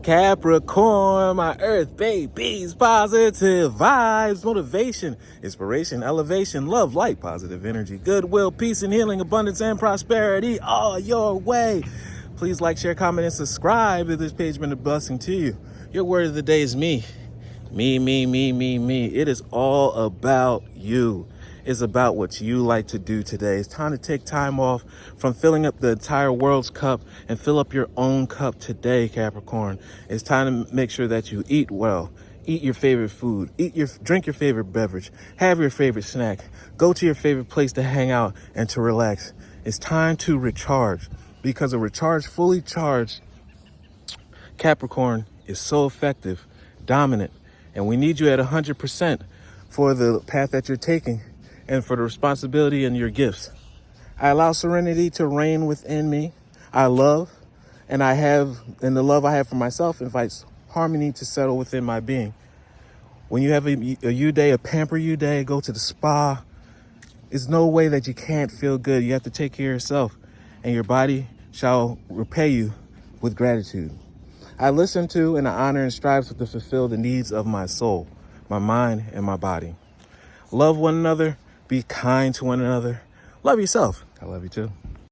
Capricorn, my earth babies, positive vibes, motivation, inspiration, elevation, love, light, positive energy, goodwill, peace and healing, abundance and prosperity all your way. Please like, share, comment, and subscribe if this page has been a blessing to you. Your word of the day is me. Me, me, me, me, me. It is all about you. It's about what you like to do today. It's time to take time off from filling up the entire world's cup and fill up your own cup today, Capricorn. It's time to make sure that you eat well, eat your favorite food, drink your favorite beverage, have your favorite snack, go to your favorite place to hang out and to relax. It's time to recharge, because fully charged Capricorn is so effective, dominant, and we need you at 100% for the path that you're taking and for the responsibility and your gifts. I allow serenity to reign within me. I love, and the love I have for myself invites harmony to settle within my being. When you have a you day, a pamper you day, go to the spa, there's no way that you can't feel good. You have to take care of yourself, and your body shall repay you with gratitude. I listen to and I honor and strive to fulfill the needs of my soul, my mind, and my body. Love one another. Be kind to one another. Love yourself. I love you too.